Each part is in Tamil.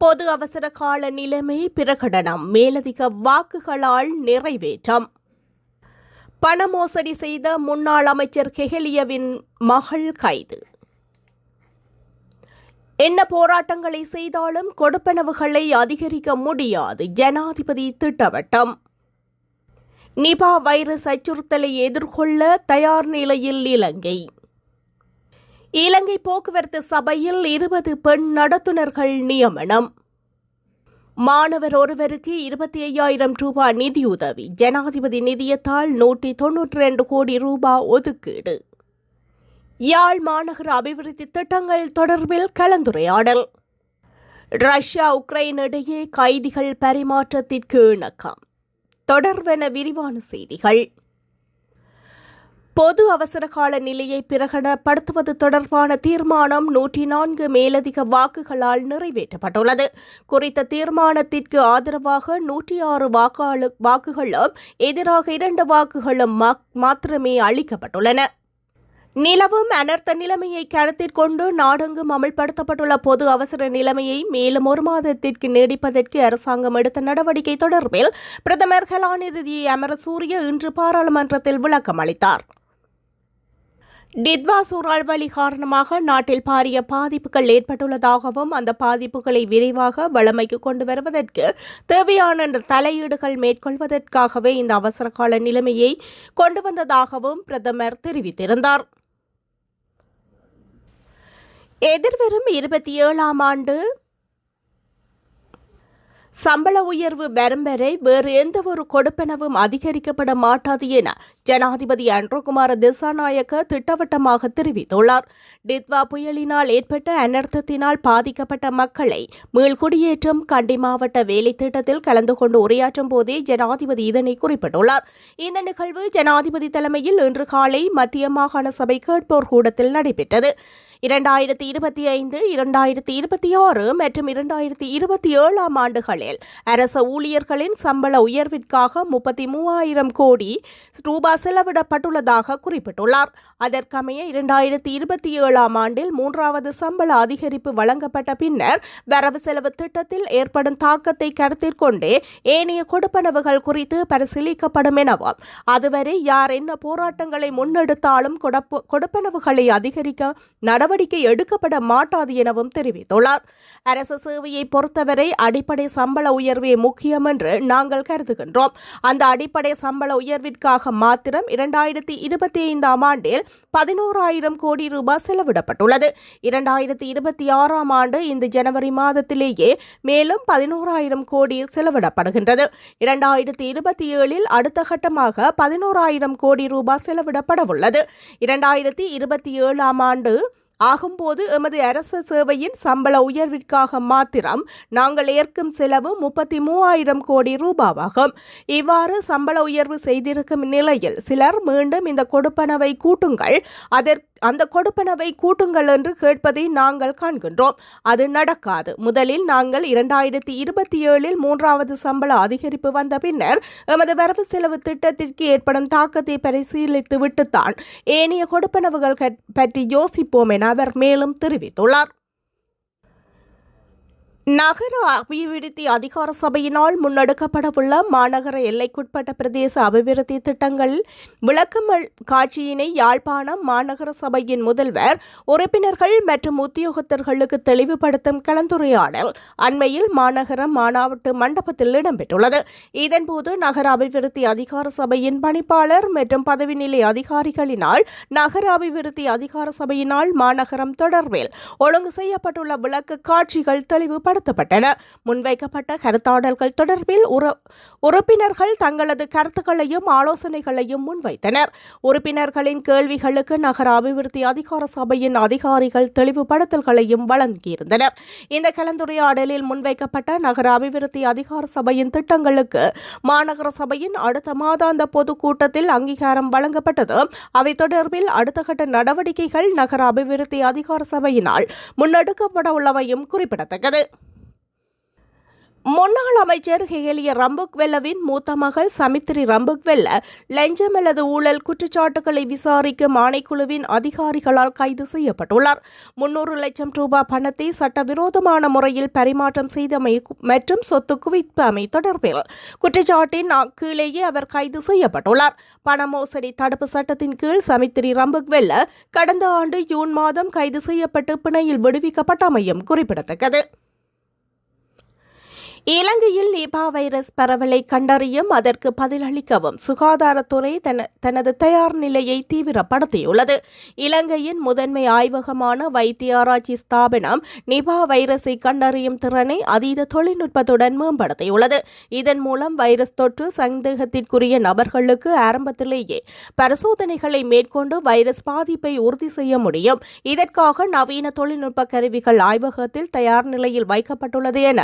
பொது அவசர கால நிலைமை பிரகடனம், மேலதிக வாக்குகளால் நிறைவேற்றம். பண மோசடி செய்த முன்னாள் அமைச்சர் கெஹலியவின் மகள் கைது. என்ன போராட்டங்களை செய்தாலும் கொடுப்பனவுகளை அதிகரிக்க முடியாது, ஜனாதிபதி திட்டவட்டம். நிபா வைரஸ் அச்சுறுத்தலை எதிர்கொள்ள தயார் நிலையில் இலங்கை. இலங்கை போக்குவரத்து சபையில் 20 பெண் நடத்துனர்கள் நியமனம். மாணவர் ஒருவருக்கு 25,000 ரூபாய் நிதியுதவி. ஜனாதிபதி நிதியத்தால் 192 கோடி ரூபாய் ஒதுக்கீடு. யாழ் மாநகர அபிவிருத்தி திட்டங்கள் தொடர்பில் கலந்துரையாடல். ரஷ்யா உக்ரைன் இடையே கைதிகள் பரிமாற்றத்திற்கு இணக்கம். தொடர்வென விரிவான செய்திகள். பொது அவசர கால நிலையை பிரகடனப்படுத்துவது தொடர்பான தீர்மானம் 104 மேலதிக வாக்குகளால் நிறைவேற்றப்பட்டுள்ளது. குறித்த தீர்மானத்திற்கு ஆதரவாக 106 வாக்குகளும் எதிராக 2 வாக்குகளும் மாத்திரமே அளிக்கப்பட்டுள்ளன. நிலவும் அனர்த்த நிலைமையை கருத்தில் கொண்டு நாடெங்கும் அமல்படுத்தப்பட்டுள்ள பொது அவசர நிலைமையை மேலும் 1 மாதத்திற்கு நீடிப்பதற்கு அரசாங்கம் எடுத்த நடவடிக்கை தொடர்பில் பிரதமர் கலாநிதி அமரசூரிய இன்று பாராளுமன்றத்தில் விளக்கம் அளித்தார். டிட்வா சூறாவளி காரணமாக நாட்டில் பாரிய பாதிப்புகள் ஏற்பட்டுள்ளதாகவும் அந்த பாதிப்புகளை விரைவாக வழமைக்கு கொண்டு வருவதற்கு தேவையான தலையீடுகள் மேற்கொள்வதற்காகவே இந்த அவசரகால நிலைமையை கொண்டு வந்ததாகவும் பிரதமர் தெரிவித்திருந்தார். எதிர்வரும் 27ஆம் ஆண்டு சம்பள உயர்வு வரும் வரை வேறு எந்தவொரு கொடுப்பனவும் அதிகரிக்கப்பட மாட்டாது என ஜனாதிபதி அன்ரோகுமார திசாநாயக்க திட்டவட்டமாக தெரிவித்துள்ளார். டிட்வா புயலினால் ஏற்பட்ட அனர்த்தத்தினால் பாதிக்கப்பட்ட மக்களை மீள்குடியேற்றும் கண்டி மாவட்ட வேலை திட்டத்தில் கலந்து கொண்டு உரையாற்றும் போதே ஜனாதிபதி இதனை குறிப்பிட்டுள்ளார். இந்த நிகழ்வு ஜனாதிபதி தலைமையில் இன்று காலை மத்திய மாகாண சபை கேட்போர் கூடத்தில் நடைபெற்றது. 2025, 2026 மற்றும் 2027ஆம் ஆண்டுகளில் அரச ஊழியர்களின் சம்பள உயர்விற்காக 33,000 கோடி ரூபாய் செலவிடப்பட்டுள்ளதாக குறிப்பிட்டுள்ளார். அதற்கமைய 2027ஆம் ஆண்டில் 3வது சம்பள அதிகரிப்பு வழங்கப்பட்ட பின்னர் வரவு செலவு திட்டத்தில் ஏற்படும் தாக்கத்தை கருத்தில் கொண்டே ஏனைய கொடுப்பனவுகள் குறித்து பரிசீலிக்கப்படும் எனவும் அதுவரை யார் என்ன போராட்டங்களை முன்னெடுத்தாலும் கொடுப்பனவுகளை அதிகரிக்க நடவடிக்கை எடுக்கப்பட மாட்டாது எனவும் தெரிவித்துள்ளார். அரசு சேவையை பொறுத்தவரை அடிப்படை சம்பள உயர்வே முக்கியம் என்று நாங்கள் கருதுகின்றோம். அந்த அடிப்படை சம்பள உயர்விற்காக மாத்திரம் 2025ஆம் ஆண்டில் 11,000 கோடி ரூபாய் செலவிடப்பட்டுள்ளது. 2026ஆம் ஆண்டு இந்த ஜனவரி மாதத்திலேயே மேலும் 11,000 கோடி செலவிடப்படுகின்றது. 2027இல் அடுத்த கட்டமாக 11,000 கோடி ரூபாய் செலவிடப்படவுள்ளது. 2027ஆம் ஆண்டு ஆகும்போது எமது அரசு சேவையின் சம்பள உயர்விற்காக மாத்திரம் நாங்கள் ஏற்கும் செலவு 33,000 கோடி ரூபாவாகும். இவ்வாறு சம்பள உயர்வு செய்திருக்கும் நிலையில் சிலர் மீண்டும் இந்த கொடுப்பனவை கூட்டுங்கள், அந்த கொடுப்பனவை கூட்டுங்கள் என்று கேட்பதை நாங்கள் காண்கின்றோம். அது நடக்காது. முதலில் நாங்கள் 2027இல் 3வது சம்பள அதிகரிப்பு வந்த பின்னர் எமது வரவு செலவு திட்டத்திற்கு ஏற்படும் தாக்கத்தை பரிசீலித்துவிட்டுத்தான் ஏனைய கொடுப்பனவுகள் பற்றி யோசிப்போம் என அவர் மேலும் தெரிவித்துள்ளார். நகர அபிவிருத்தி அதிகார சபையினால் முன்னெடுக்கப்படவுள்ள மாநகர எல்லைக்குட்பட்ட பிரதேச அபிவிருத்தி திட்டங்கள் விளக்கம் காட்சியினை யாழ்ப்பாணம் மாநகர சபையின் முதல்வர், உறுப்பினர்கள் மற்றும் உத்தியோகத்தர்களுக்கு தெளிவுபடுத்தும் கலந்துரையாடல் அண்மையில் மாநகர மாநாட்டு மண்டபத்தில் இடம்பெற்றுள்ளது. இதன்போது நகர அபிவிருத்தி அதிகார சபையின் பணிப்பாளர் மற்றும் பதவி நிலை அதிகாரிகளினால் நகர அபிவிருத்தி அதிகார சபையினால் மாநகரம் தொடர்பில் ஒழுங்கு செய்யப்பட்டுள்ள விளக்க காட்சிகள் தெளிவுபடுத்தப்பட்டன. முன்வைக்கப்பட்ட கருத்தாடல்கள் தொடர்பில் உறுப்பினர்கள் தங்களது கருத்துக்களையும் ஆலோசனைகளையும் முன்வைத்தனர். உறுப்பினர்களின் கேள்விகளுக்கு நகர அபிவிருத்தி அதிகார சபையின் அதிகாரிகள் தெளிவுபடுத்தல்களையும் வழங்கியிருந்தனர். இந்த கலந்துரையாடலில் முன்வைக்கப்பட்ட நகர அபிவிருத்தி அதிகார சபையின் திட்டங்களுக்கு மாநகர சபையின் அடுத்த மாதாந்த பொதுக்கூட்டத்தில் அங்கீகாரம் வழங்கப்பட்டது. அவை தொடர்பில் அடுத்த கட்ட நடவடிக்கைகள் நகர அபிவிருத்தி அதிகார சபையினால் முன்னெடுக்கப்பட உள்ளவையும் குறிப்பிடத்தக்கது. முன்னாள் அமைச்சர் ஹேலிய ரம்புக்வெல்லவின் மூத்த மகள் சமித்ரி ரம்புக்வெல்ல லஞ்சம் அல்லது ஊழல் குற்றச்சாட்டுகளை விசாரிக்கும் ஆணைக்குழுவின் அதிகாரிகளால் கைது செய்யப்பட்டுள்ளார். 300 லட்சம் ரூபாய் பணத்தை சட்டவிரோதமான முறையில் பரிமாற்றம் செய்தமை மற்றும் சொத்து குவிப்பமை தொடர்பில் குற்றச்சாட்டின் கீழேயே அவர் கைது செய்யப்பட்டுள்ளார். பண மோசடி தடுப்பு சட்டத்தின் கீழ் சமித்ரி ரம்புக்வெல்ல கடந்த ஆண்டு ஜூன் மாதம் கைது செய்யப்பட்டு பிணையில் விடுவிக்கப்பட்டமையும் குறிப்பிடத்தக்கது. இலங்கையில் நிபா வைரஸ் பரவலை கண்டறியும் அதற்கு பதிலளிக்கவும் சுகாதாரத்துறை தனது தயார் நிலையை தீவிரப்படுத்தியுள்ளது. இலங்கையின் முதன்மை ஆய்வகமான வைத்திய ஆராய்ச்சி ஸ்தாபனம் நிபா வைரஸை கண்டறியும் திறனை அதீத தொழில்நுட்பத்துடன் மேம்படுத்தியுள்ளது. இதன் மூலம் வைரஸ் தொற்று சந்தேகத்திற்குரிய நபர்களுக்கு ஆரம்பத்திலேயே பரிசோதனைகளை மேற்கொண்டு வைரஸ் பாதிப்பை உறுதி செய்ய முடியும். இதற்காக நவீன தொழில்நுட்ப கருவிகள் ஆய்வகத்தில் தயார் நிலையில் வைக்கப்பட்டுள்ளது என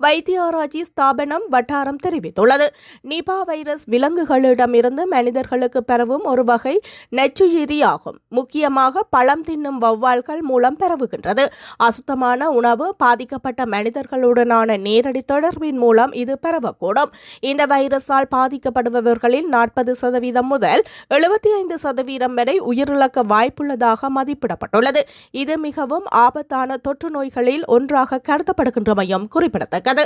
வைத்திய ஆராய்ச்சி ஸ்தாபனம் வட்டாரம் தெரிவித்துள்ளது. நிபா வைரஸ் விலங்குகளிடமிருந்து மனிதர்களுக்கு பரவும் ஒரு வகை நச்சுயிரியாகும். முக்கியமாக பழம் தின்னும் வௌவால்கள் மூலம் பரவுகின்றது. அசுத்தமான உணவு, பாதிக்கப்பட்ட மனிதர்களுடனான நேரடி தொடர்பின் மூலம் இது பரவக்கூடும். இந்த வைரஸால் பாதிக்கப்படுபவர்களில் 40% முதல் 75% வரை உயிரிழக்க வாய்ப்புள்ளதாக மதிப்பிடப்பட்டுள்ளது. இது மிகவும் ஆபத்தான தொற்று நோய்களில் ஒன்றாக கருதப்படுகின்றமையும் குறிப்பிடத்தக்கது.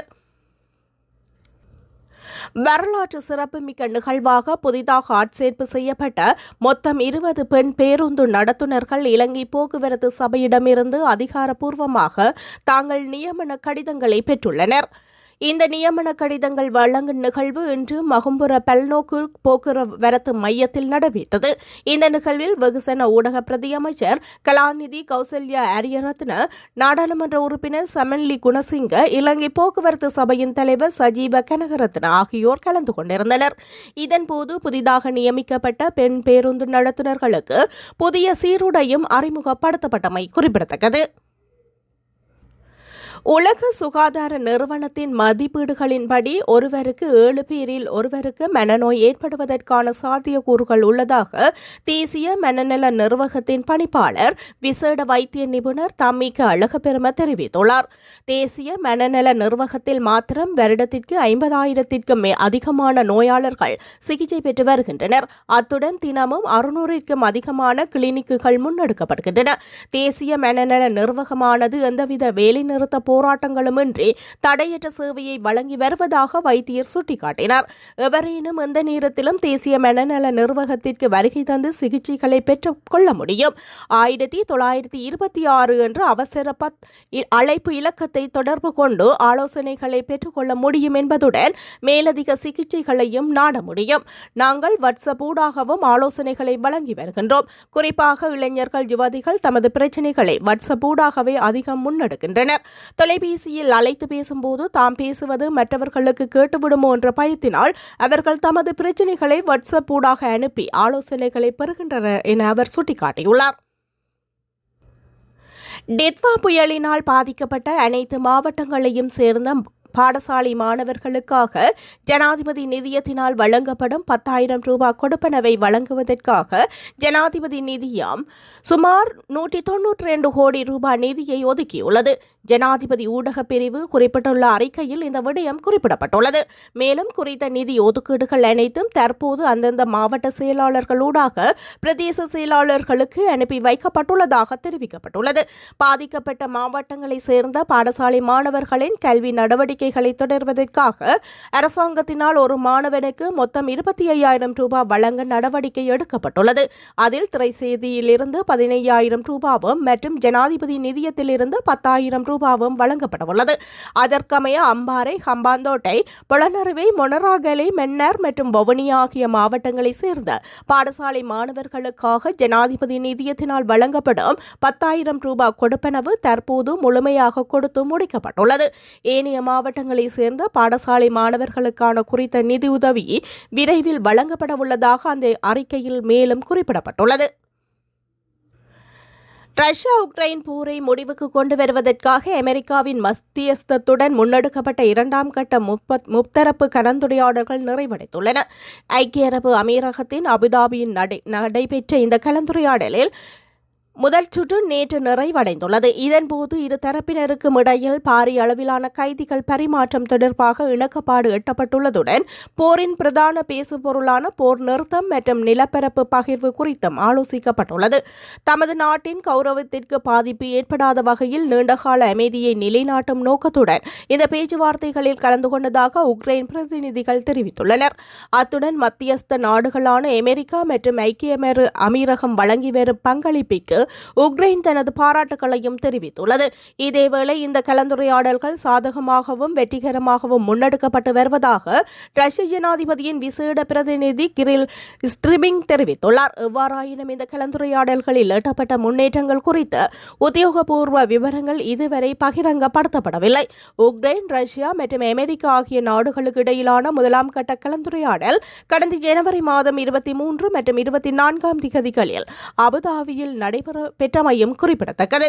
வரலாற்று சிறப்புமிக்க நிகழ்வாக புதிதாக ஆட்சேர்ப்பு செய்யப்பட்ட மொத்தம் 20 பெண் பேருந்து நடத்துனர்கள் இலங்கை போக்குவரத்து சபையிடமிருந்து அதிகாரப்பூர்வமாக தாங்கள் நியமன கடிதங்களை பெற்றுள்ளனர். இந்த நியமன கடிதங்கள் வழங்கும் நிகழ்வு இன்று மகும்புர பல்நோக்கு போக்குவரத்து மையத்தில் நடைபெற்றது. இந்த நிகழ்வில் வெகுசன ஊடக பிரதியமைச்சர் கலாநிதி கௌசல்யா ஆரியரத்ன, நாடாளுமன்ற உறுப்பினர் சமன்லி குணசிங்க, இலங்கை போக்குவரத்து சபையின் தலைவர் சஜீவ கனகரத்ன ஆகியோர் கலந்து கொண்டிருந்தனர். இதன்போது புதிதாக நியமிக்கப்பட்ட பெண் பேருந்து நடத்துனர்களுக்கு புதிய சீருடையும் அறிமுகப்படுத்தப்பட்டமை குறிப்பிடத்தக்கது. உலக சுகாதார நிறுவனத்தின் மதிப்பீடுகளின்படி ஒருவருக்கு 7 பேரில் ஒருவருக்கு மனநோய் ஏற்படுவதற்கான சாத்தியக்கூறுகள் உள்ளதாக தேசிய மனநல நிர்வாகத்தின் பணிப்பாளர் விசேட வைத்திய நிபுணர் தம்மிக்க அழகப்பெரும தெரிவித்துள்ளார். தேசிய மனநல நிர்வாகத்தில் மாத்திரம் வருடத்திற்கு 50,000க்கும் அதிகமான நோயாளர்கள் சிகிச்சை பெற்று வருகின்றனர். அத்துடன் தினமும் 600க்கும் அதிகமான கிளினிக்குகள் முன்னெடுக்கப்படுகின்றன. தேசிய மனநல நிர்வாகமானது எந்தவித வேலைநிறுத்த போராட்டங்களுமின்றி தடையற்ற சேவையை வழங்கி வருவதாக வைத்தியர் சுட்டிக்காட்டினார். எவரேனும் எந்த நேரத்திலும் தேசிய மனநல நிர்வாகத்திற்கு வருகை தந்து சிகிச்சைகளை பெற்றுக் கொள்ள முடியும். 1926 என்ற அவசர அழைப்பு இலக்கத்தை தொடர்பு கொண்டு ஆலோசனைகளை பெற்றுக்கொள்ள முடியும் என்பதுடன் மேலதிக சிகிச்சைகளையும் நாட முடியும். நாங்கள் வாட்ஸ்அப் ஊடாகவும் ஆலோசனைகளை வழங்கி வருகின்றோம். குறிப்பாக இளைஞர்கள், யுவதிகள் தமது பிரச்சினைகளை வாட்ஸ்அப் ஊடாகவே அதிகம் முன்னெடுக்கின்றனர். தொலைபேசியில் அழைத்து பேசும்போது தாம் பேசுவது மற்றவர்களுக்கு கேட்டுவிடுமோ என்ற பயத்தினால் அவர்கள் தமது பிரச்சினைகளை வாட்ஸ்அப் ஊடாக அனுப்பி ஆலோசனைகளை பெறுகின்றனர் என அவர் சுட்டிக்காட்டியுள்ளார். டித்வா புயலினால் பாதிக்கப்பட்ட அனைத்து மாவட்டங்களையும் சேர்ந்த பாடசாலை மாணவர்களுக்காக ஜனாதிபதி நிதியத்தினால் வழங்கப்படும் 10,000 ரூபாய் கொடுப்பனவை வழங்குவதற்காக ஜனாதிபதி நிதியம் சுமார் 192 கோடி ரூபாய் நிதியை ஒதுக்கியுள்ளது. ஜனாதிபதி ஊடக பிரிவு குறிப்பிட்டுள்ள அறிக்கையில் இந்த விடயம் குறிப்பிடப்பட்டுள்ளது. மேலும் குறித்த நிதி ஒதுக்கீடுகள் அனைத்தும் தற்போது அந்தந்த மாவட்ட செயலாளர்களூடாக பிரதேச செயலாளர்களுக்கு அனுப்பி வைக்கப்பட்டுள்ளதாக தெரிவிக்கப்பட்டுள்ளது. பாதிக்கப்பட்ட மாவட்டங்களைச் சேர்ந்த பாடசாலை மாணவர்களின் கல்வி நடவடிக்கைகளை தொடர்வதற்காக அரசாங்கத்தினால் ஒரு மாணவனுக்கு மொத்தம் 25,000 ரூபாய் வழங்க நடவடிக்கை எடுக்கப்பட்டுள்ளது. அதில் திரைசேதியிலிருந்து 15,000 ரூபாவும் மற்றும் ஜனாதிபதி நிதியத்திலிருந்து 10,000 ரூபாவும் வழங்கப்படவுள்ளது. அதற்கமைய அம்பாறை, ஹம்பாந்தோட்டை, பொலனறுவை, மொனராகலை, மென்னார் மற்றும் வவுனியா ஆகிய மாவட்டங்களைச் சேர்ந்த பாடசாலை மாணவர்களுக்காக ஜனாதிபதி நிதியத்தினால் வழங்கப்படும் 10,000 ரூபாய் கொடுப்பனவு தற்போது முழுமையாக கொடுத்து முடிக்கப்பட்டுள்ளது. ஏனைய மாவட்டங்களைச் சேர்ந்த பாடசாலை மாணவர்களுக்கான குறித்த நிதியுதவி விரைவில் வழங்கப்பட உள்ளதாக அந்த அறிக்கையில் மேலும் குறிப்பிடப்பட்டுள்ளது. ரஷ்யா உக்ரைன் போரை முடிவுக்கு கொண்டு வருவதற்காக அமெரிக்காவின் மத்தியஸ்தத்துடன் முன்னெடுக்கப்பட்ட 2ஆம் கட்ட முத்தரப்பு கலந்துரையாடல்கள் நிறைவடைந்துள்ளன. ஐக்கிய அரபு அமீரகத்தின் அபுதாபியில் நடைபெற்ற இந்த கலந்துரையாடலில் முதல் சுற்று நேற்று நிறைவடைந்துள்ளது. இதன்போது இரு தரப்பினருக்கும் இடையில் பாரிய அளவிலான கைதிகள் பரிமாற்றம் தொடர்பாக இணக்கப்பாடு எட்டப்பட்டுள்ளதுடன் போரின் பிரதான பேசுபொருளான போர் நிறுத்தம் மற்றும் நிலப்பரப்பு பகிர்வு குறித்தும் ஆலோசிக்கப்பட்டுள்ளது. தமது நாட்டின் கௌரவத்திற்கு பாதிப்பு ஏற்படாத வகையில் நீண்டகால அமைதியை நிலைநாட்டும் நோக்கத்துடன் இந்த பேச்சுவார்த்தைகளில் கலந்து கொண்டதாக உக்ரைன் பிரதிநிதிகள் தெரிவித்துள்ளனர். அத்துடன் மத்தியஸ்த நாடுகளான அமெரிக்கா மற்றும் ஐக்கிய அமீரகம் வழங்கி வரும் பங்களிப்பிற்கு உக்ரைன் தனது பாராட்டுகளையும் தெரிவித்துள்ளது. இதேவேளை இந்த கலந்துரையாடல்கள் சாதகமாகவும் வெற்றிகரமாகவும் முன்னெடுக்கப்பட்டு வருவதாக ரஷ்ய ஜனாதிபதியின் விசேட பிரதிநிதி கிரில் ஸ்ட்ரிபிங் தெரிவித்துள்ளார். எவ்வாறாயினும் இந்த கலந்துரையாடல்களில் எட்டப்பட்ட முன்னேற்றங்கள் குறித்து உத்தியோகபூர்வ விவரங்கள் இதுவரை பகிரங்கப்படுத்தப்படவில்லை. உக்ரைன், ரஷ்யா மற்றும் அமெரிக்கா ஆகிய நாடுகளுக்கு இடையிலான முதலாம் கட்ட கலந்துரையாடல் கடந்த ஜனவரி மாதம் 23 மற்றும் 24 திகதிகளில் அபுதாபியில் நடைபெற்றமையும் குறிப்பிடத்தக்கது.